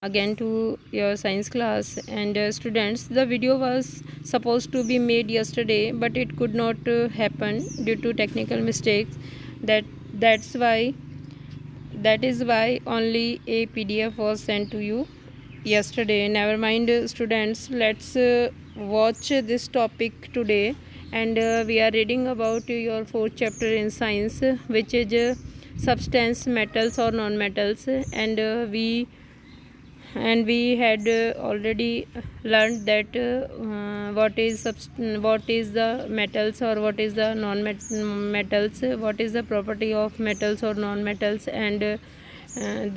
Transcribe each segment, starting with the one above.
again to your science class. And students, the video was supposed to be made yesterday, but it could not happen due to technical mistakes. That is why only a PDF was sent to you yesterday. Never mind, students, let's watch this topic today. And we are reading about your fourth chapter in science, which is substance, metals or non-metals. And we had already learned that what is the metals or what is the non-metals, what is the property of metals or non-metals, and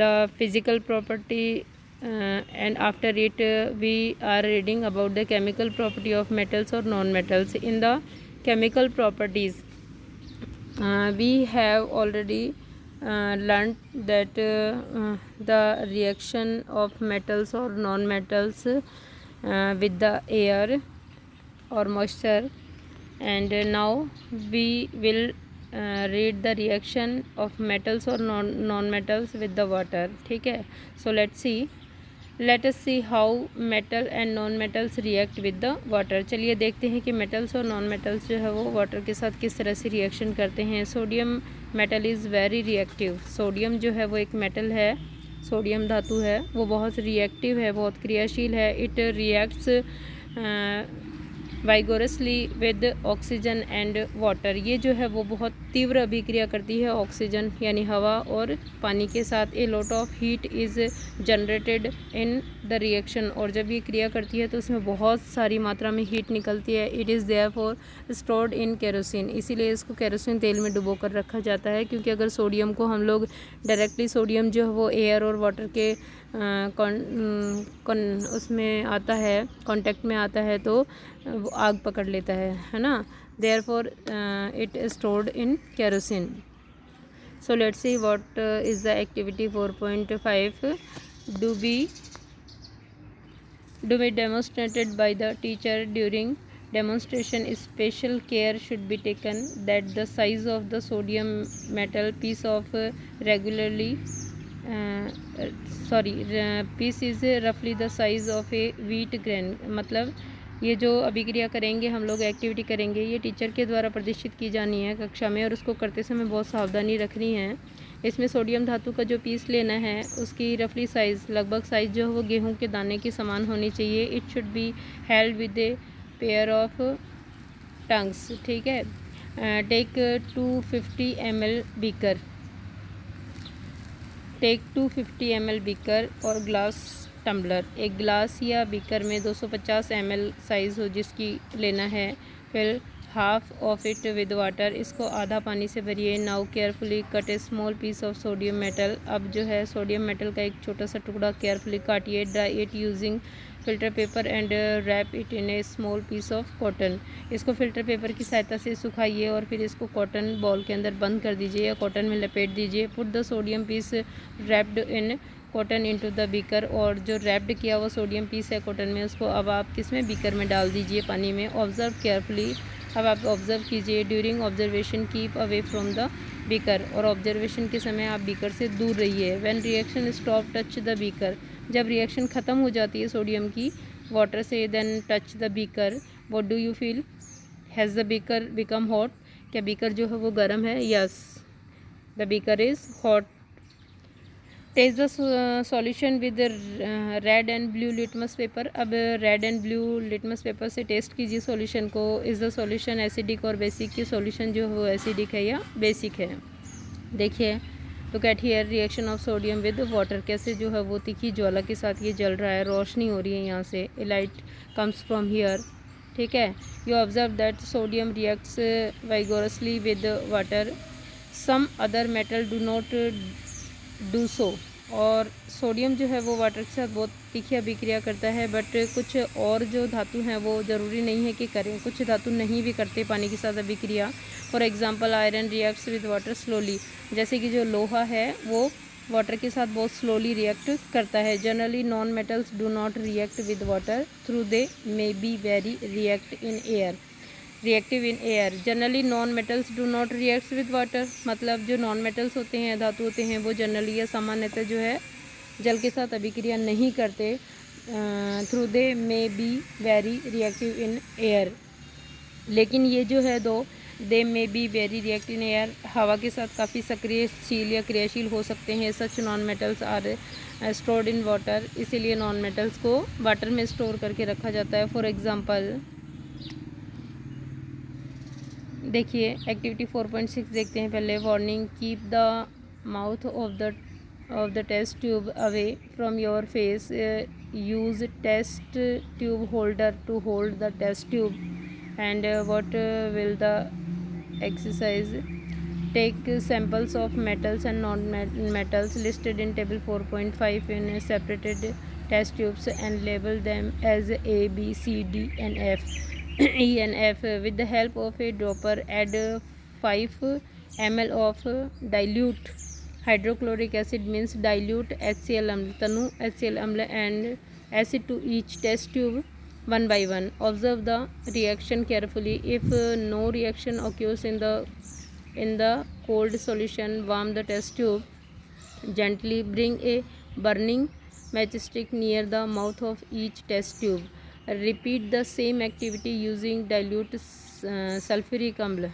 the physical property. And after it, we are reading about the chemical property of metals or non-metals. In the chemical properties, we have already learned that the reaction of metals or non-metals with the air or moisture. And now we will read the reaction of metals or non-metals with the water. ठीक है, so let us see how metal and non metals react with the water. चलिए देखते हैं कि metals और non metals जो है वो water के साथ किस तरह से reaction करते हैं. Sodium metal is very reactive. Sodium जो है वो एक metal है, सोडियम धातु है, वो बहुत reactive है, बहुत क्रियाशील है. It reacts vigorously with oxygen and water. ये जो है वो बहुत तीव्र अभिक्रिया करती है ऑक्सीजन यानी हवा और पानी के साथ. A lot of heat is generated in the reaction. और जब ये क्रिया करती है तो उसमें बहुत सारी मात्रा में हीट निकलती है. It is therefore stored in kerosene. इसीलिए इसको केरोसिन तेल में डुबो कर रखा जाता है, क्योंकि अगर सोडियम को हम लोग डायरेक्टली, सोडियम जो है वो एयर और वाटर के उसमें आता है, कांटेक्ट में आता है, तो वो आग पकड़ लेता है ना. Therefore it stored in kerosene. So let's see what is the activity 4.5. To be demonstrated by the teacher. During demonstration special care should be taken that the size of the sodium metal piece of regularly piece is roughly the size of a wheat grain. मतलब ये जो अभिक्रिया करेंगे हम लोग, activity करेंगे, ये teacher के द्वारा प्रदर्शित की जानी है कक्षा में, और उसको करते समय बहुत सावधानी रखनी है. इसमें सोडियम धातु का जो पीस लेना है उसकी रफली साइज़, लगभग साइज़ जो है वो गेहूं के दाने के समान होनी चाहिए. It should be held with a pair of tongs. ठीक है. Take 250 ml beaker. Take 250 ml beaker और ग्लास टम्बलर. एक ग्लास या बीकर में 250 ml साइज़ हो जिसकी लेना है. फिर half of it with water. इसको आधा पानी से भरिए. Now carefully cut a small piece of sodium metal. अब जो है सोडियम मेटल का एक छोटा सा टुकड़ा केयरफुली काटिए. Dry it using filter paper and wrap it in a small piece of cotton. इसको फिल्टर पेपर की सहायता से सुखाइए और फिर इसको कॉटन बॉल के अंदर बंद कर दीजिए या कॉटन में लपेट दीजिए. Put the sodium piece wrapped in cotton into the beaker. और जो रैप्ड किया हुआ सोडियम पीस है कॉटन में, उसको अब आप किसमें, बीकर में डाल दीजिए, पानी में. Observe carefully. अब आप ऑब्जर्व कीजिए. During observation keep away from the beaker. और ऑब्जर्वेशन के समय आप बीकर से दूर रहिए. When reaction stop touch the beaker. जब रिएक्शन ख़त्म हो जाती है सोडियम की वाटर से, then touch the beaker. What do you feel? Has the beaker become hot. क्या बीकर जो है वो गर्म है? Yes, the beaker is hot. Test the solution with red and blue litmus paper. अब red and blue litmus paper से test कीजिए solution को. इज़ द सॉल्यूशन एसिडिक और बेसिक. की सॉल्यूशन जो है वो एसिडिक है या बेसिक है. देखिए, look at here reaction of sodium with water. कैसे जो है वो तीखी ज्वाला के साथ ये जल रहा है, रोशनी हो रही है यहाँ से. A light comes from here. ठीक है. You observe that sodium reacts vigorously with water. Some other metal do not do so. और सोडियम जो है वो वाटर के साथ बहुत तीखी अभिक्रिया करता है, बट कुछ और जो धातु हैं वो ज़रूरी नहीं है कि करें. कुछ धातु नहीं भी करते पानी के साथ अभिक्रिया. For example iron reacts with water slowly. जैसे कि जो लोहा है वो वाटर के साथ बहुत स्लोली रिएक्ट करता है. Generally non metals do not react with water through they may be very react in air. Reactive in air. Generally non metals do not react with water. मतलब जो नॉन मेटल्स होते हैं, धातु होते हैं, वो जनरली या सामान्यतः जो है जल के साथ अभिक्रिया नहीं करते, through they may be very reactive in air. लेकिन ये जो है though they may be very reactive in air, हवा के साथ काफ़ी सक्रियशील या क्रियाशील हो सकते हैं। Such non metals are stored in water, इसीलिए नॉन मेटल्स को वाटर में स्टोर करके रखा जाता है। फॉर एग्जांपल देखिए एक्टिविटी 4.6 देखते हैं पहले। Warning, keep the mouth of the test tube away from your face, use test tube holder to hold the test tube. And what will the exercise? Take samples of metals and non-metals listed in table 4.5 in separated test tubes and label them as A, B, C, D and F, E and F. With the help of a dropper, add 5 ml of dilute hydrochloric acid means dilute HCl amla, Tanu HCl amla and acid to each test tube one by one. Observe the reaction carefully. If no reaction occurs in the cold solution, warm the test tube. Gently bring a burning matchstick near the mouth of each test tube. Repeat the same activity using dilute sulfuric amla,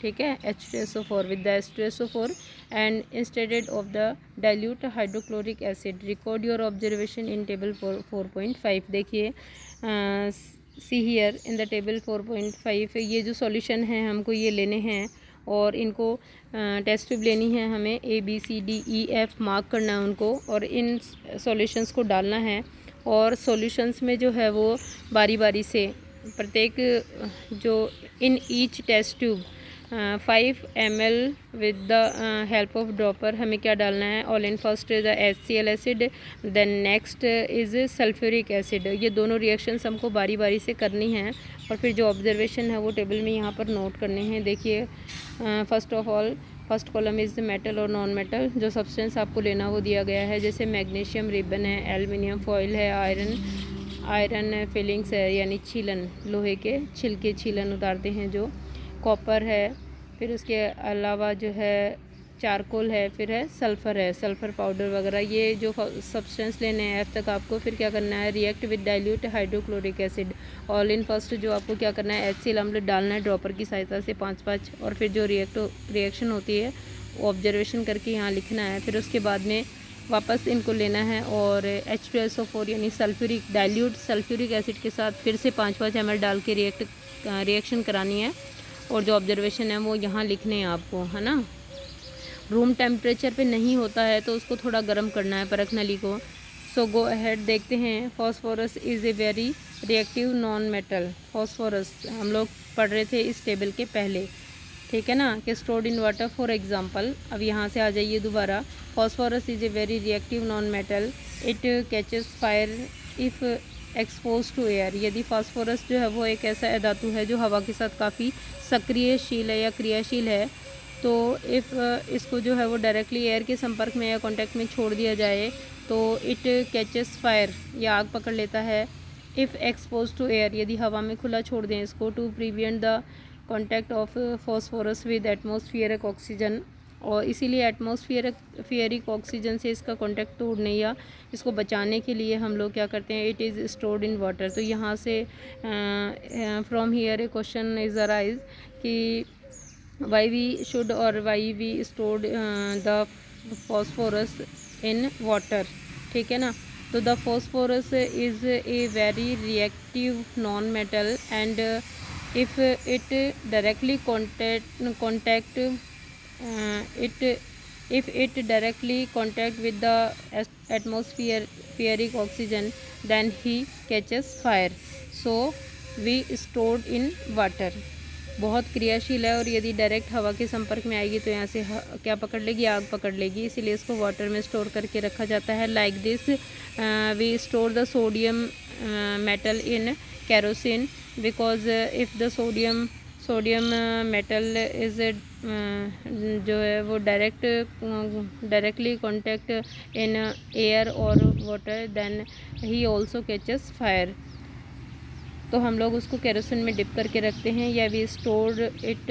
ठीक है, H2SO4 with the H2SO4 and instead of the dilute hydrochloric acid. Record your observation in table 4.5. देखिए see here in the table 4.5 ये जो solution है हमको ये लेने हैं और इनको टेस्ट ट्यूब लेनी है हमें, ABCDEF मार्क करना है उनको और इन सॉल्यूशंस को डालना है। और सॉल्यूशंस में जो है वो बारी बारी से प्रत्येक जो in each test tube 5 ml with the help of dropper हमें क्या डालना है, all in first the HCl acid, then next is sulphuric acid. ये दोनों रिएक्शंस हमको बारी बारी से करनी हैं और फिर जो ऑब्जर्वेशन है वो टेबल में यहाँ पर नोट करने हैं। देखिए first of all first column is metal और नॉन मेटल, जो सब्सटेंस आपको लेना वो दिया गया है, जैसे मैग्नीशियम रिबन है, एल्युमिनियम फॉइल है, आयरन फिलिंग्स है यानी छीलन, लोहे के छिलके छीलन उतारते हैं जो, कॉपर है, फिर उसके अलावा जो है चारकोल है, फिर है सल्फ़र पाउडर वगैरह। ये जो सब्सटेंस लेने हैं F तक आपको फिर क्या करना है, react with dilute hydrochloric acid. All in first जो आपको क्या करना है, HCl अम्ल डालना है ड्रॉपर की सहायता से 5-5 और फिर जो रिएक्शन होती है वो ऑब्जर्वेशन करके यहाँ लिखना है। फिर उसके बाद में वापस इनको लेना है और H2SO4 यानी सल्फ्यूरिक डाइल्यूट सल्फ्यूरिक एसिड के साथ फिर से 5-5 ml डाल के रिएक्शन करानी है और जो ऑब्जर्वेशन है वो यहाँ लिखने हैं आपको, है ना। रूम टेम्परेचर पे नहीं होता है तो उसको थोड़ा गर्म करना है परख नली को। सो गो अहेड देखते हैं। Phosphorus is a very reactive non metal. Phosphorus हम लोग पढ़ रहे थे इस टेबल के पहले, ठीक है ना, कि stored in water for example. अब यहाँ से आ जाइए दोबारा। Phosphorus is a very reactive non metal, it catches fire if expose to air. यदि फास्फोरस जो है वो एक ऐसा धातु है जो हवा के साथ काफ़ी सक्रियशील है या क्रियाशील है, तो इफ़ इसको जो है वो डायरेक्टली एयर के संपर्क में या कांटेक्ट में छोड़ दिया जाए तो इट कैचेस फायर या आग पकड़ लेता है। इफ़ एक्सपोज टू एयर यदि हवा में खुला छोड़ दें इसको, to prevent the contact of phosphorus with atmospheric oxygen, और इसीलिए एटमॉस्फेरिक ऑक्सीजन से इसका कांटेक्ट तोड़ने या इसको बचाने के लिए हम लोग क्या करते हैं, it is stored in water. तो यहाँ से from here a question is arise कि वाई वी शुड और why we stored the phosphorus in water, ठीक है ना। तो the phosphorus is a very reactive non metal and if it directly contact if it directly contact with the atmospheric oxygen then he catches fire, so we stored in water। बहुत क्रियाशील है और यदि direct हवा के संपर्क में आएगी तो यहाँ से क्या पकड़ लेगी, आग पकड़ लेगी, इसीलिए इसको वाटर में स्टोर करके रखा जाता है। Like this we store the sodium metal in kerosene because if the sodium metal is जो है वो डायरेक्टली कॉन्टैक्ट इन एयर और water then he also catches fire. तो हम लोग उसको केरोसिन में डिप करके रखते हैं या we store it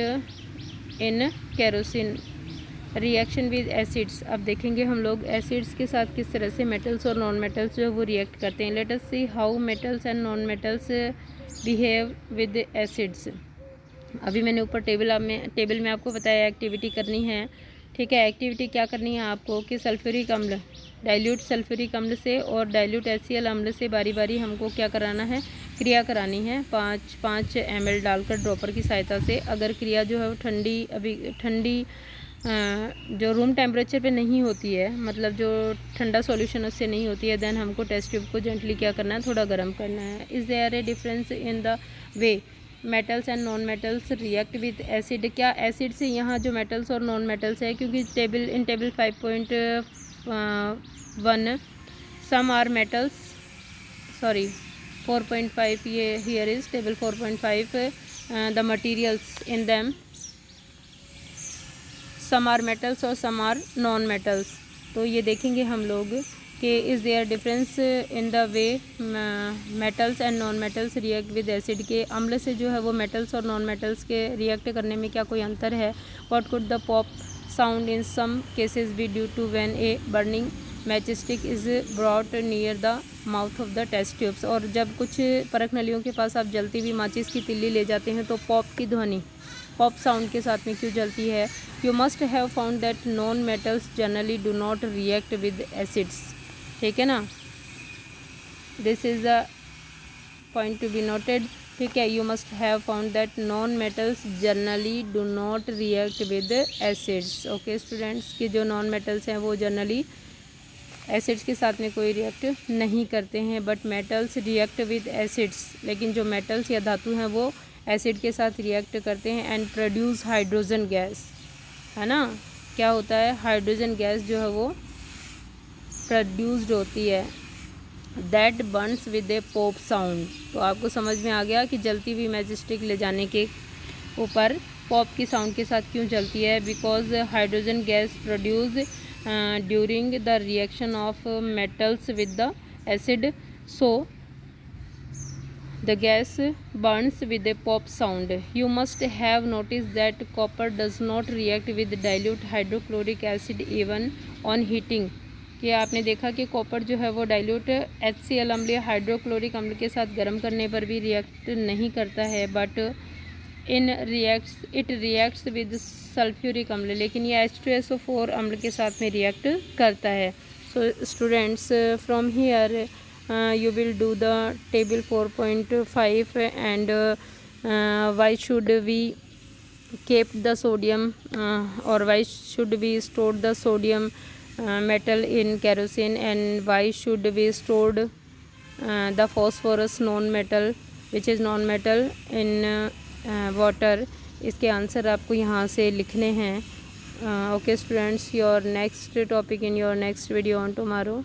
in kerosene reaction with acids. अब देखेंगे हम लोग एसिड्स के साथ किस तरह से मेटल्स और नॉन मेटल्स जो है वो रिएक्ट करते हैं। Let us see how metals and non metals behave with acids. अभी मैंने ऊपर टेबल में आपको बताया एक्टिविटी करनी है, ठीक है। एक्टिविटी क्या करनी है आपको कि सल्फ्यूरिक अम्ल, डाइल्यूट सल्फ्यूरिक अम्ल से और डाइल्यूट HCl अम्ल से बारी बारी हमको क्या कराना है, क्रिया करानी है 5 ml डालकर ड्रॉपर की सहायता से। अगर क्रिया जो है वो ठंडी जो रूम टेम्परेचर पे नहीं होती है, मतलब जो ठंडा सॉल्यूशन उससे नहीं होती है, देन हमको टेस्ट ट्यूब को जेंटली क्या करना है, थोड़ा गर्म करना है। Is there a difference in the way metals and non metals react with acid. क्या एसिड से यहाँ जो मेटल्स और नॉन मेटल्स है, क्योंकि table 5.1 some are metals, sorry 4.5, ये here is table 4.5 the materials in them some are metals और some are non metals. तो ये देखेंगे हम लोग कि is there difference in the way metals and non metals react with acid. के अम्ल से जो है वो मेटल्स और नॉन मेटल्स के रिएक्ट करने में क्या कोई अंतर है। What could the pop sound in some cases be due to when a burning matchstick is brought near the mouth of the test tubes. और जब कुछ परख नलियों के पास आप जलती हुई माचिस की तिल्ली ले जाते हैं तो पॉप की ध्वनि, पॉप साउंड के साथ में क्यों जलती है। You must have found that non metals generally do not react with acids, ठीक है ना। This is the point to be noted, ठीक है। You must have found that non metals generally do not react with acids. Okay students, कि जो non metals हैं वो generally acids के साथ में कोई रिएक्ट नहीं करते हैं, but metals react with acids. लेकिन जो मेटल्स या धातु हैं वो एसिड के साथ रिएक्ट करते हैं एंड प्रोड्यूस हाइड्रोजन गैस, है ना। क्या होता है, हाइड्रोजन गैस जो है वो प्रोड्यूस्ड होती है, that Burns with A pop sound. तो आपको समझ में आ गया कि जलती हुई मैचस्टिक ले जाने के ऊपर पॉप की साउंड के साथ क्यों जलती है। Because hydrogen gas produce during the reaction of metals with the acid, so the gas burns with a pop sound. You must have noticed that copper does not react with dilute hydrochloric acid even on heating. कि आपने देखा कि copper जो है वो dilute HCl अम्ल या hydrochloric अम्ल के साथ गर्म करने पर भी रिएक्ट नहीं करता है, but it reacts with sulphuric अम्ल। लेकिन ये H2SO4 अम्ल के साथ में रिएक्ट करता है। So students, from here you will do the table 4.5 and why should we keep the sodium or why should we store the sodium metal in kerosene, and why should we stored the phosphorus non metal which is non metal in water। इसके answer आपको यहाँ से लिखने हैं। Okay students, your next topic in your next video on tomorrow.